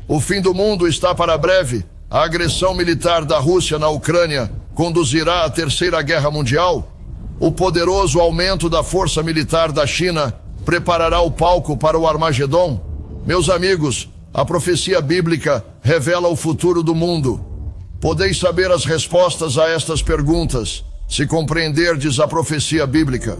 O fim do mundo está para breve. A agressão militar da Rússia na Ucrânia conduzirá à Terceira Guerra Mundial. O poderoso aumento da força militar da China preparará o palco para o Armagedon. Meus amigos, a profecia bíblica revela o futuro do mundo. Podeis saber as respostas a estas perguntas se compreenderdes a profecia bíblica.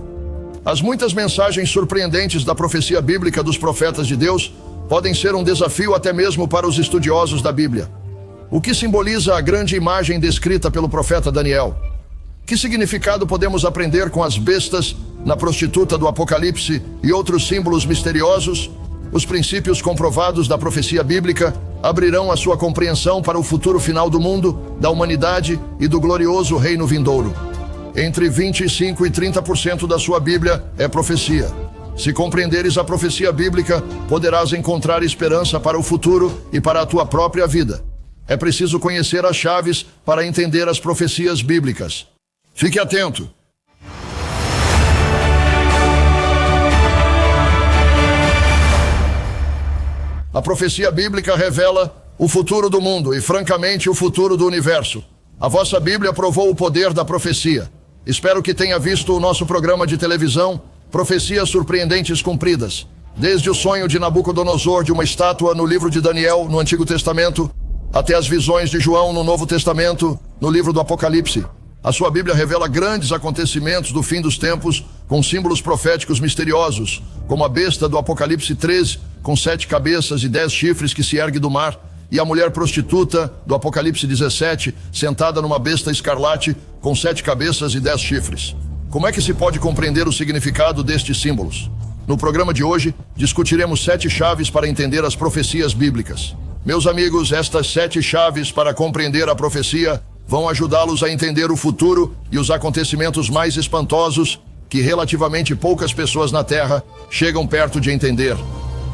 As muitas mensagens surpreendentes da profecia bíblica dos profetas de Deus podem ser um desafio até mesmo para os estudiosos da Bíblia. O que simboliza a grande imagem descrita pelo profeta Daniel? Que significado podemos aprender com as bestas na prostituta do Apocalipse e outros símbolos misteriosos? Os princípios comprovados da profecia bíblica abrirão a sua compreensão para o futuro final do mundo, da humanidade e do glorioso reino vindouro. Entre 25% e 30% da sua Bíblia é profecia. Se compreenderes a profecia bíblica, poderás encontrar esperança para o futuro e para a tua própria vida. É preciso conhecer as chaves para entender as profecias bíblicas. Fique atento. A profecia bíblica revela o futuro do mundo e, francamente, o futuro do universo. A vossa Bíblia provou o poder da profecia. Espero que tenha visto o nosso programa de televisão, Profecias Surpreendentes Cumpridas. Desde o sonho de Nabucodonosor de uma estátua no livro de Daniel, no Antigo Testamento, até as visões de João no Novo Testamento, no livro do Apocalipse. A sua Bíblia revela grandes acontecimentos do fim dos tempos, com símbolos proféticos misteriosos, como a besta do Apocalipse 13, com 7 cabeças e 10 chifres que se ergue do mar, e a mulher prostituta do Apocalipse 17, sentada numa besta escarlate, com 7 cabeças e 10 chifres. Como é que se pode compreender o significado destes símbolos? No programa de hoje, discutiremos 7 chaves para entender as profecias bíblicas. Meus amigos, estas 7 chaves para compreender a profecia vão ajudá-los a entender o futuro e os acontecimentos mais espantosos que relativamente poucas pessoas na Terra chegam perto de entender.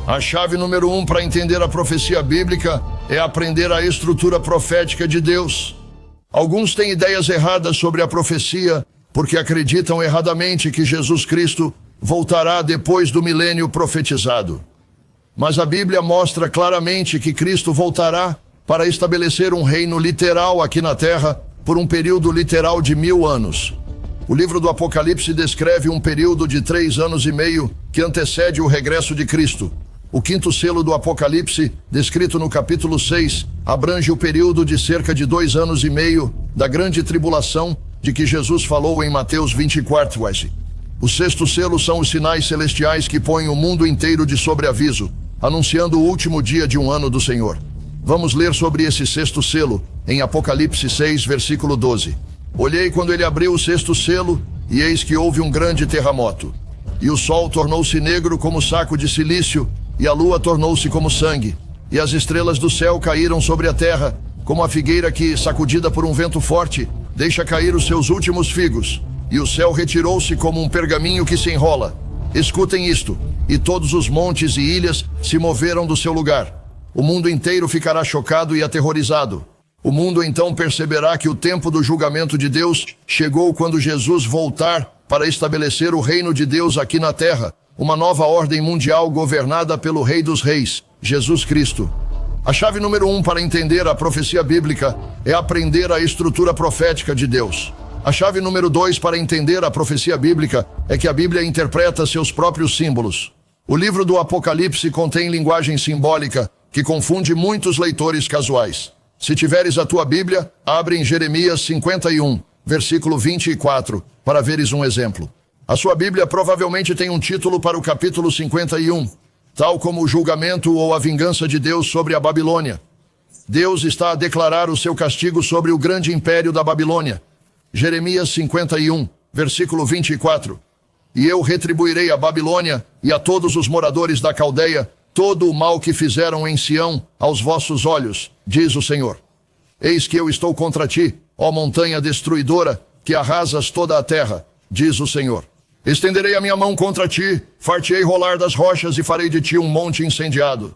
A chave número 1 para entender a profecia bíblica é aprender a estrutura profética de Deus. Alguns têm ideias erradas sobre a profecia porque acreditam erradamente que Jesus Cristo voltará depois do milênio profetizado. Mas a Bíblia mostra claramente que Cristo voltará para estabelecer um reino literal aqui na Terra por um período literal de 1000 anos. O livro do Apocalipse descreve um período de 3 anos e meio que antecede o regresso de Cristo. O 5º selo do Apocalipse, descrito no capítulo 6, abrange o período de cerca de 2 anos e meio da grande tribulação de que Jesus falou em Mateus 24. O 6º selo são os sinais celestiais que põem o mundo inteiro de sobreaviso, anunciando o último dia de um ano do Senhor. Vamos ler sobre esse 6º selo em Apocalipse 6, versículo 12. Olhei quando ele abriu o 6º selo, e eis que houve um grande terremoto. E o sol tornou-se negro como saco de cilício, e a lua tornou-se como sangue. E as estrelas do céu caíram sobre a terra, como a figueira que, sacudida por um vento forte, deixa cair os seus últimos figos. E o céu retirou-se como um pergaminho que se enrola. Escutem isto. E todos os montes e ilhas se moveram do seu lugar. O mundo inteiro ficará chocado e aterrorizado. O mundo então perceberá que o tempo do julgamento de Deus chegou quando Jesus voltar para estabelecer o reino de Deus aqui na terra, uma nova ordem mundial governada pelo Rei dos Reis, Jesus Cristo. A chave número 1 para entender a profecia bíblica é aprender a estrutura profética de Deus. A chave número 2 para entender a profecia bíblica é que a Bíblia interpreta seus próprios símbolos. O livro do Apocalipse contém linguagem simbólica que confunde muitos leitores casuais. Se tiveres a tua Bíblia, abre em Jeremias 51, versículo 24, para veres um exemplo. A sua Bíblia provavelmente tem um título para o capítulo 51, tal como o julgamento ou a vingança de Deus sobre a Babilônia. Deus está a declarar o seu castigo sobre o grande império da Babilônia. Jeremias 51, versículo 24. E eu retribuirei a Babilônia e a todos os moradores da Caldeia todo o mal que fizeram em Sião aos vossos olhos, diz o Senhor. Eis que eu estou contra ti, ó montanha destruidora, que arrasas toda a terra, diz o Senhor. Estenderei a minha mão contra ti, far-te-ei rolar das rochas e farei de ti um monte incendiado.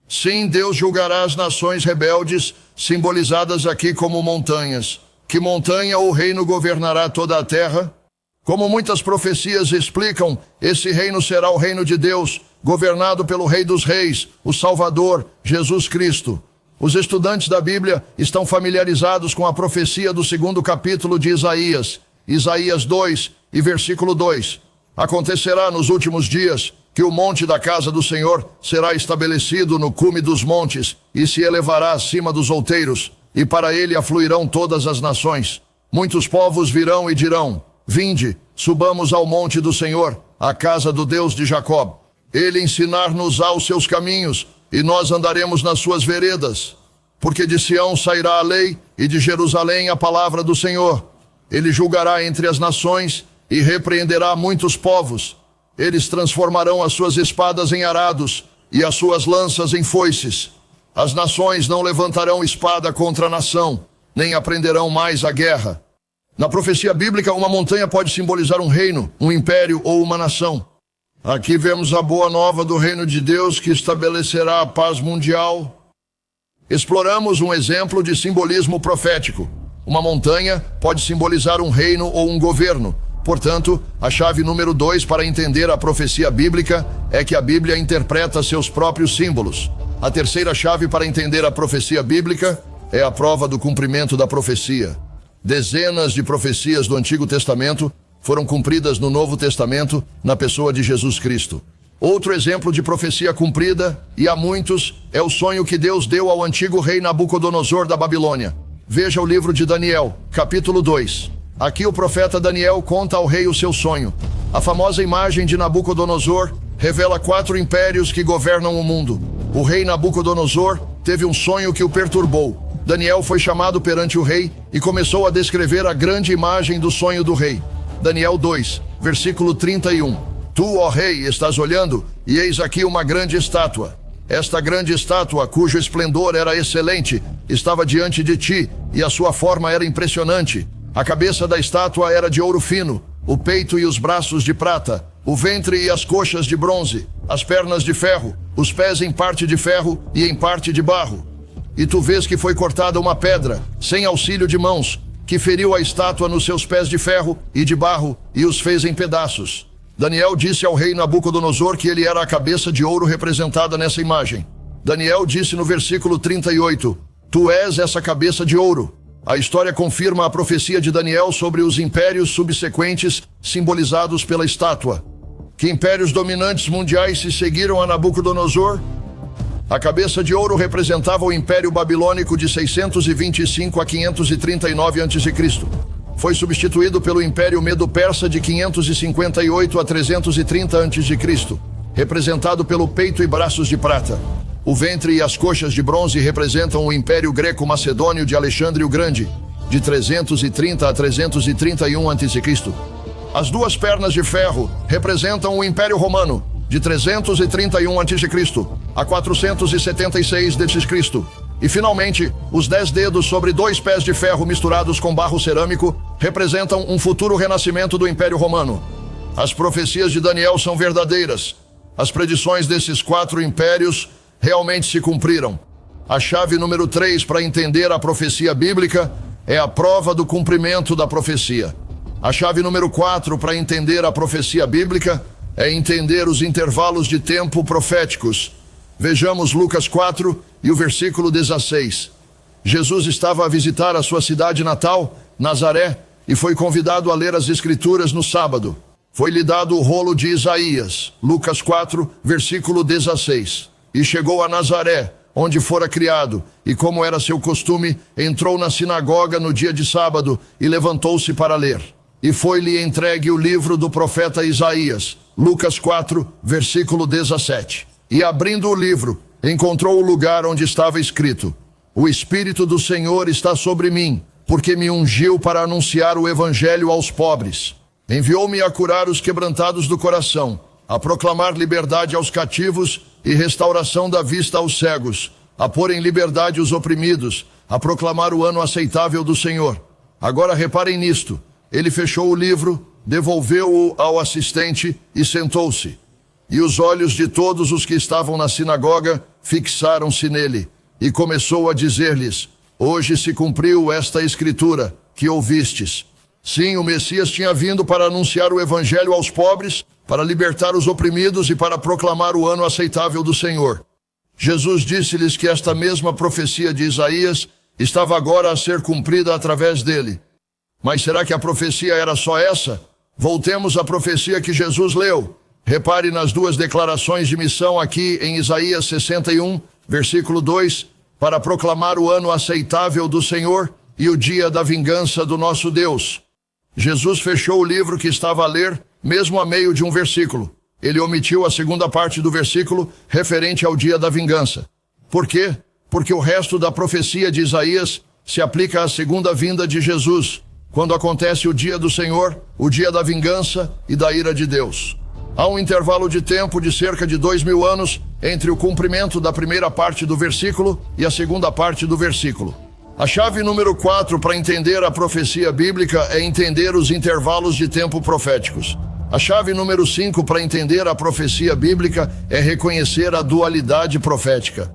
Sim, Deus julgará as nações rebeldes, simbolizadas aqui como montanhas. Que montanha ou reino governará toda a terra? Como muitas profecias explicam, esse reino será o reino de Deus, governado pelo Rei dos Reis, o Salvador, Jesus Cristo. Os estudantes da Bíblia estão familiarizados com a profecia do 2º capítulo de Isaías, Isaías 2 e versículo 2. Acontecerá nos últimos dias que o monte da casa do Senhor será estabelecido no cume dos montes e se elevará acima dos outeiros, e para ele afluirão todas as nações. Muitos povos virão e dirão: vinde, subamos ao monte do Senhor, à casa do Deus de Jacó. Ele ensinar-nos-á os seus caminhos, e nós andaremos nas suas veredas. Porque de Sião sairá a lei, e de Jerusalém a palavra do Senhor. Ele julgará entre as nações, e repreenderá muitos povos. Eles transformarão as suas espadas em arados, e as suas lanças em foices. As nações não levantarão espada contra a nação, nem aprenderão mais a guerra. Na profecia bíblica, uma montanha pode simbolizar um reino, um império ou uma nação. Aqui vemos a boa nova do reino de Deus que estabelecerá a paz mundial. Exploramos um exemplo de simbolismo profético. Uma montanha pode simbolizar um reino ou um governo. Portanto, a chave número 2 para entender a profecia bíblica é que a Bíblia interpreta seus próprios símbolos. A terceira chave para entender a profecia bíblica é a prova do cumprimento da profecia. Dezenas de profecias do Antigo Testamento foram cumpridas no Novo Testamento na pessoa de Jesus Cristo. Outro exemplo de profecia cumprida, e há muitos, é o sonho que Deus deu ao antigo rei Nabucodonosor da Babilônia. Veja o livro de Daniel, capítulo 2. Aqui o profeta Daniel conta ao rei o seu sonho. A famosa imagem de Nabucodonosor revela 4 impérios que governam o mundo. O rei Nabucodonosor teve um sonho que o perturbou. Daniel foi chamado perante o rei e começou a descrever a grande imagem do sonho do rei. Daniel 2, versículo 31. Tu, ó rei, estás olhando, e eis aqui uma grande estátua. Esta grande estátua, cujo esplendor era excelente, estava diante de ti, e a sua forma era impressionante. A cabeça da estátua era de ouro fino, o peito e os braços de prata, o ventre e as coxas de bronze, as pernas de ferro, os pés em parte de ferro e em parte de barro. E tu vês que foi cortada uma pedra, sem auxílio de mãos, que feriu a estátua nos seus pés de ferro e de barro e os fez em pedaços. Daniel disse ao rei Nabucodonosor que ele era a cabeça de ouro representada nessa imagem. Daniel disse no versículo 38, tu és essa cabeça de ouro. A história confirma a profecia de Daniel sobre os impérios subsequentes simbolizados pela estátua. Que impérios dominantes mundiais se seguiram a Nabucodonosor? A cabeça de ouro representava o Império Babilônico de 625 a 539 a.C. Foi substituído pelo Império Medo-Persa de 558 a 330 a.C., representado pelo peito e braços de prata. O ventre e as coxas de bronze representam o Império Greco-Macedônio de Alexandre o Grande, de 330 a 331 a.C. As duas pernas de ferro representam o Império Romano, de 331 a.C. a 476 d.C. E, finalmente, os 10 dedos sobre 2 pés de ferro misturados com barro cerâmico representam um futuro renascimento do Império Romano. As profecias de Daniel são verdadeiras. As predições desses 4 impérios realmente se cumpriram. A chave número 3 para entender a profecia bíblica é a prova do cumprimento da profecia. A chave número 4 para entender a profecia bíblica é entender os intervalos de tempo proféticos. Vejamos Lucas 4 e o versículo 16. Jesus estava a visitar a sua cidade natal, Nazaré, e foi convidado a ler as Escrituras no sábado. Foi-lhe dado o rolo de Isaías, Lucas 4, versículo 16. E chegou a Nazaré, onde fora criado, e como era seu costume, entrou na sinagoga no dia de sábado e levantou-se para ler. E foi-lhe entregue o livro do profeta Isaías, Lucas 4, versículo 17. E abrindo o livro, encontrou o lugar onde estava escrito: O Espírito do Senhor está sobre mim, porque me ungiu para anunciar o evangelho aos pobres. Enviou-me a curar os quebrantados do coração, a proclamar liberdade aos cativos e restauração da vista aos cegos, a pôr em liberdade os oprimidos, a proclamar o ano aceitável do Senhor. Agora reparem nisto. Ele fechou o livro, devolveu-o ao assistente e sentou-se. E os olhos de todos os que estavam na sinagoga fixaram-se nele. E começou a dizer-lhes: Hoje se cumpriu esta escritura que ouvistes. Sim, o Messias tinha vindo para anunciar o evangelho aos pobres, para libertar os oprimidos e para proclamar o ano aceitável do Senhor. Jesus disse-lhes que esta mesma profecia de Isaías estava agora a ser cumprida através dele. Mas será que a profecia era só essa? Voltemos à profecia que Jesus leu. Repare nas duas declarações de missão aqui em Isaías 61, versículo 2, para proclamar o ano aceitável do Senhor e o dia da vingança do nosso Deus. Jesus fechou o livro que estava a ler, mesmo a meio de um versículo. Ele omitiu a segunda parte do versículo referente ao dia da vingança. Por quê? Porque o resto da profecia de Isaías se aplica à segunda vinda de Jesus, quando acontece o dia do Senhor, o dia da vingança e da ira de Deus. Há um intervalo de tempo de cerca de 2000 anos entre o cumprimento da primeira parte do versículo e a segunda parte do versículo. A chave número 4 para entender a profecia bíblica é entender os intervalos de tempo proféticos. A chave número 5 para entender a profecia bíblica é reconhecer a dualidade profética.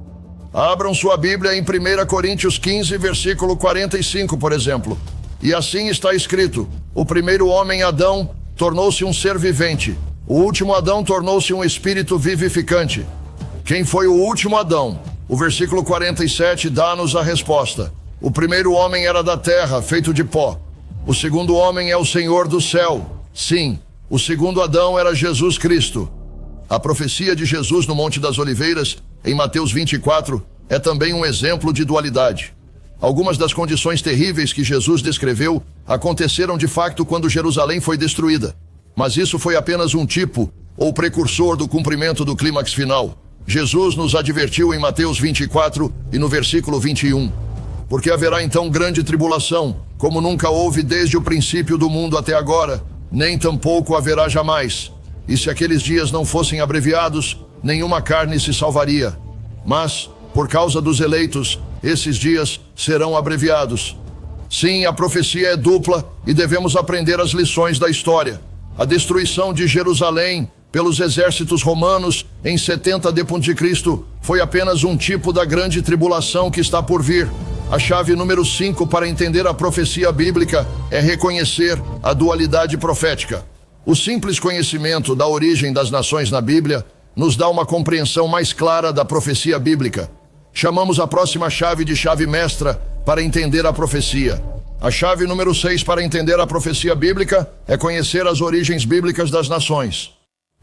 Abram sua Bíblia em 1 Coríntios 15, versículo 45, por exemplo. E assim está escrito: o primeiro homem, Adão, tornou-se um ser vivente. O último Adão tornou-se um espírito vivificante. Quem foi o último Adão? O versículo 47 dá-nos a resposta. O primeiro homem era da terra, feito de pó. O segundo homem é o Senhor do céu. Sim, o segundo Adão era Jesus Cristo. A profecia de Jesus no Monte das Oliveiras, em Mateus 24, é também um exemplo de dualidade. Algumas das condições terríveis que Jesus descreveu aconteceram de fato quando Jerusalém foi destruída. Mas isso foi apenas um tipo, ou precursor do cumprimento do clímax final. Jesus nos advertiu em Mateus 24 e no versículo 21. Porque haverá então grande tribulação, como nunca houve desde o princípio do mundo até agora, nem tampouco haverá jamais. E se aqueles dias não fossem abreviados, nenhuma carne se salvaria. Mas, por causa dos eleitos, esses dias serão abreviados. Sim, a profecia é dupla e devemos aprender as lições da história. A destruição de Jerusalém pelos exércitos romanos em 70 d.C. foi apenas um tipo da grande tribulação que está por vir. A chave número 5 para entender a profecia bíblica é reconhecer a dualidade profética. O simples conhecimento da origem das nações na Bíblia nos dá uma compreensão mais clara da profecia bíblica. Chamamos a próxima chave de chave mestra para entender a profecia. A chave número 6 para entender a profecia bíblica é conhecer as origens bíblicas das nações.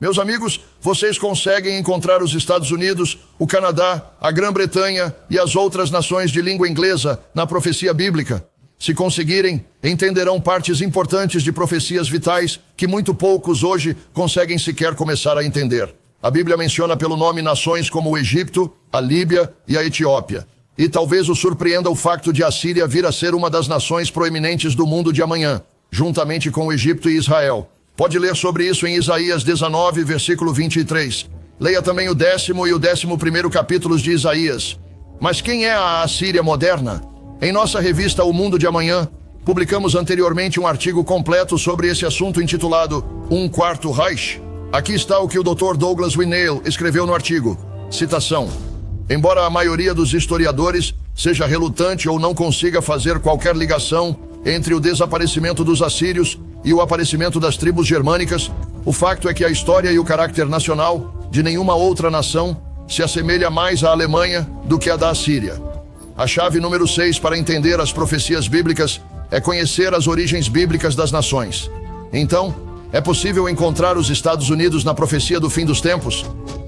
Meus amigos, vocês conseguem encontrar os Estados Unidos, o Canadá, a Grã-Bretanha e as outras nações de língua inglesa na profecia bíblica. Se conseguirem, entenderão partes importantes de profecias vitais que muito poucos hoje conseguem sequer começar a entender. A Bíblia menciona pelo nome nações como o Egito, a Líbia e a Etiópia. E talvez o surpreenda o facto de a Síria vir a ser uma das nações proeminentes do mundo de amanhã, juntamente com o Egito e Israel. Pode ler sobre isso em Isaías 19, versículo 23. Leia também o 10º e o 11º capítulos de Isaías. Mas quem é a Assíria moderna? Em nossa revista O Mundo de Amanhã, publicamos anteriormente um artigo completo sobre esse assunto intitulado Um Quarto Reich. Aqui está o que o Dr. Douglas Winnail escreveu no artigo. Citação. Embora a maioria dos historiadores seja relutante ou não consiga fazer qualquer ligação entre o desaparecimento dos assírios e o aparecimento das tribos germânicas, o fato é que a história e o caráter nacional de nenhuma outra nação se assemelha mais à Alemanha do que à da Assíria. A chave número 6 para entender as profecias bíblicas é conhecer as origens bíblicas das nações. Então, é possível encontrar os Estados Unidos na profecia do fim dos tempos?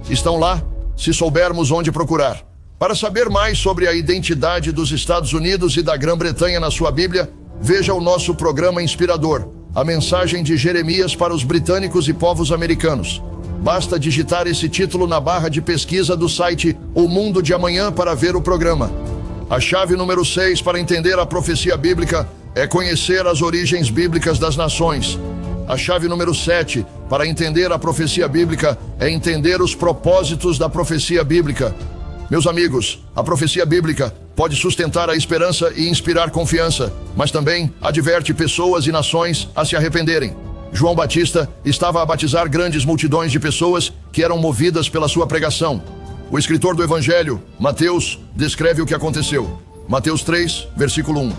Estão lá, se soubermos onde procurar. Para saber mais sobre a identidade dos Estados Unidos e da Grã-Bretanha na sua Bíblia, veja o nosso programa inspirador, a mensagem de Jeremias para os britânicos e povos americanos. Basta digitar esse título na barra de pesquisa do site O Mundo de Amanhã para ver o programa. A chave número 6 para entender a profecia bíblica é conhecer as origens bíblicas das nações. A chave número 7 para entender a profecia bíblica é entender os propósitos da profecia bíblica. Meus amigos, a profecia bíblica pode sustentar a esperança e inspirar confiança, mas também adverte pessoas e nações a se arrependerem. João Batista estava a batizar grandes multidões de pessoas que eram movidas pela sua pregação. O escritor do Evangelho, Mateus, descreve o que aconteceu. Mateus 3, versículo 1.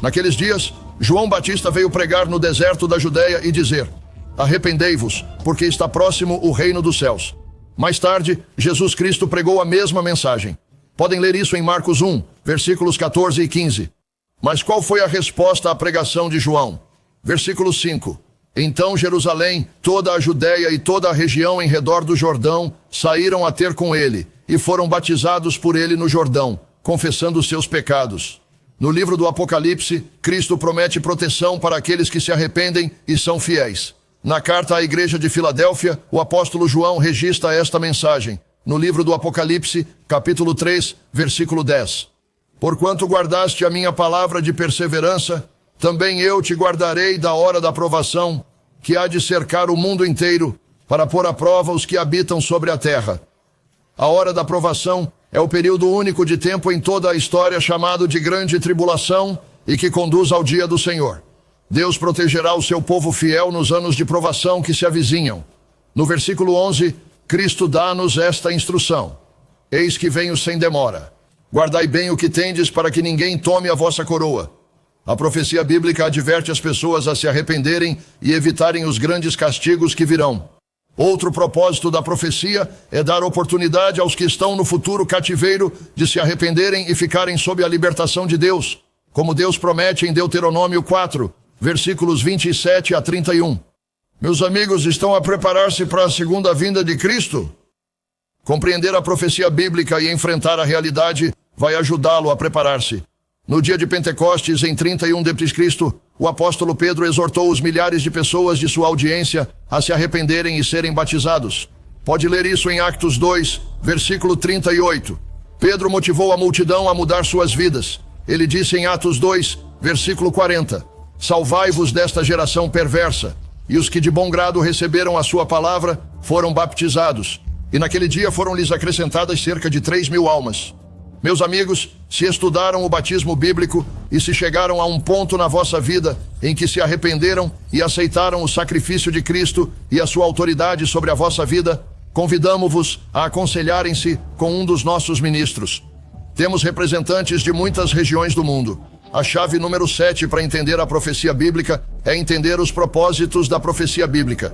Naqueles dias, João Batista veio pregar no deserto da Judéia e dizer: arrependei-vos, porque está próximo o reino dos céus. Mais tarde, Jesus Cristo pregou a mesma mensagem. Podem ler isso em Marcos 1, versículos 14 e 15. Mas qual foi a resposta à pregação de João? Versículo 5. Então Jerusalém, toda a Judéia e toda a região em redor do Jordão saíram a ter com ele e foram batizados por ele no Jordão, confessando os seus pecados. No livro do Apocalipse, Cristo promete proteção para aqueles que se arrependem e são fiéis. Na carta à igreja de Filadélfia, o apóstolo João registra esta mensagem, no livro do Apocalipse, capítulo 3, versículo 10. Porquanto guardaste a minha palavra de perseverança, também eu te guardarei da hora da provação, que há de cercar o mundo inteiro, para pôr à prova os que habitam sobre a terra. A hora da provação é o período único de tempo em toda a história chamado de grande tribulação e que conduz ao dia do Senhor. Deus protegerá o seu povo fiel nos anos de provação que se avizinham. No versículo 11, Cristo dá-nos esta instrução: eis que venho sem demora. Guardai bem o que tendes para que ninguém tome a vossa coroa. A profecia bíblica adverte as pessoas a se arrependerem e evitarem os grandes castigos que virão. Outro propósito da profecia é dar oportunidade aos que estão no futuro cativeiro de se arrependerem e ficarem sob a libertação de Deus, como Deus promete em Deuteronômio 4, versículos 27 a 31. Meus amigos, estão a preparar-se para a segunda vinda de Cristo? Compreender a profecia bíblica e enfrentar a realidade vai ajudá-lo a preparar-se. No dia de Pentecostes, em 31 d.C., o apóstolo Pedro exortou os milhares de pessoas de sua audiência a se arrependerem e serem batizados. Pode ler isso em Atos 2, versículo 38. Pedro motivou a multidão a mudar suas vidas. Ele disse em Atos 2, versículo 40, salvai-vos desta geração perversa. E os que de bom grado receberam a sua palavra foram baptizados. E naquele dia foram-lhes acrescentadas cerca de 3.000 almas. Meus amigos, se estudaram o batismo bíblico e se chegaram a um ponto na vossa vida em que se arrependeram e aceitaram o sacrifício de Cristo e a sua autoridade sobre a vossa vida, convidamo-vos a aconselharem-se com um dos nossos ministros. Temos representantes de muitas regiões do mundo. A chave número 7 para entender a profecia bíblica é entender os propósitos da profecia bíblica.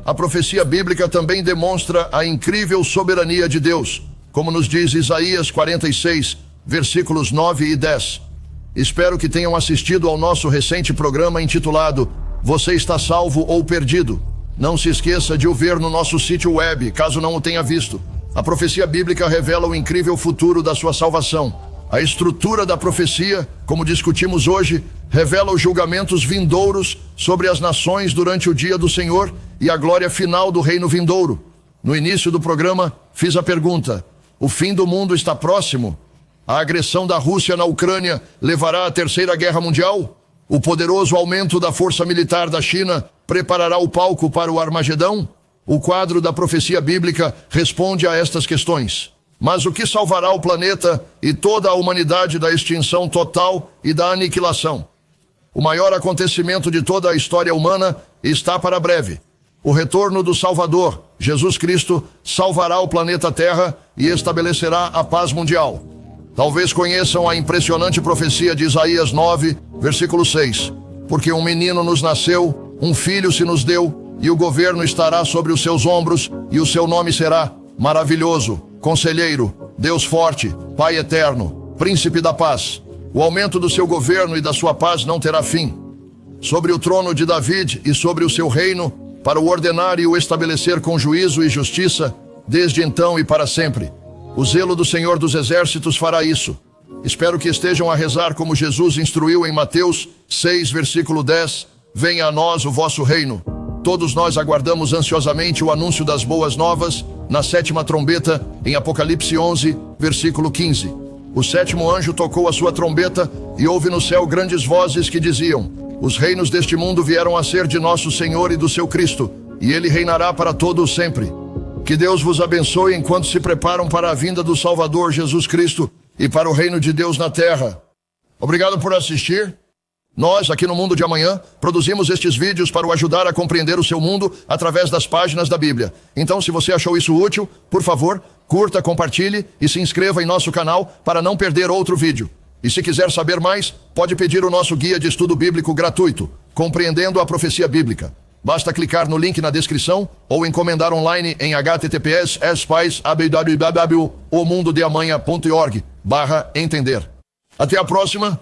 A profecia bíblica também demonstra a incrível soberania de Deus, como nos diz Isaías 46, versículos 9 e 10. Espero que tenham assistido ao nosso recente programa intitulado Você está salvo ou perdido? Não se esqueça de o ver no nosso sítio web, caso não o tenha visto. A profecia bíblica revela o incrível futuro da sua salvação. A estrutura da profecia, como discutimos hoje, revela os julgamentos vindouros sobre as nações durante o dia do Senhor e a glória final do reino vindouro. No início do programa, fiz a pergunta: o fim do mundo está próximo? A agressão da Rússia na Ucrânia levará à Terceira Guerra Mundial? O poderoso aumento da força militar da China preparará o palco para o Armagedão? O quadro da profecia bíblica responde a estas questões. Mas o que salvará o planeta e toda a humanidade da extinção total e da aniquilação? O maior acontecimento de toda a história humana está para breve. O retorno do Salvador, Jesus Cristo, salvará o planeta Terra e estabelecerá a paz mundial. Talvez conheçam a impressionante profecia de Isaías 9, versículo 6. Porque um menino nos nasceu, um filho se nos deu, e o governo estará sobre os seus ombros, e o seu nome será Maravilhoso, Conselheiro, Deus Forte, Pai Eterno, Príncipe da Paz. O aumento do seu governo e da sua paz não terá fim. Sobre o trono de David e sobre o seu reino, para o ordenar e o estabelecer com juízo e justiça, desde então e para sempre. O zelo do Senhor dos Exércitos fará isso. Espero que estejam a rezar como Jesus instruiu em Mateus 6, versículo 10, venha a nós o vosso reino. Todos nós aguardamos ansiosamente o anúncio das boas novas na 7ª trombeta, em Apocalipse 11, versículo 15. O 7º anjo tocou a sua trombeta e houve no céu grandes vozes que diziam: os reinos deste mundo vieram a ser de nosso Senhor e do seu Cristo, e ele reinará para todo o sempre. Que Deus vos abençoe enquanto se preparam para a vinda do Salvador Jesus Cristo e para o reino de Deus na terra. Obrigado por assistir. Nós, aqui no Mundo de Amanhã, produzimos estes vídeos para o ajudar a compreender o seu mundo através das páginas da Bíblia. Então, se você achou isso útil, por favor, curta, compartilhe e se inscreva em nosso canal para não perder outro vídeo. E se quiser saber mais, pode pedir o nosso guia de estudo bíblico gratuito, Compreendendo a Profecia Bíblica. Basta clicar no link na descrição ou encomendar online em https://www.omundodeamanha.org/entender. Até a próxima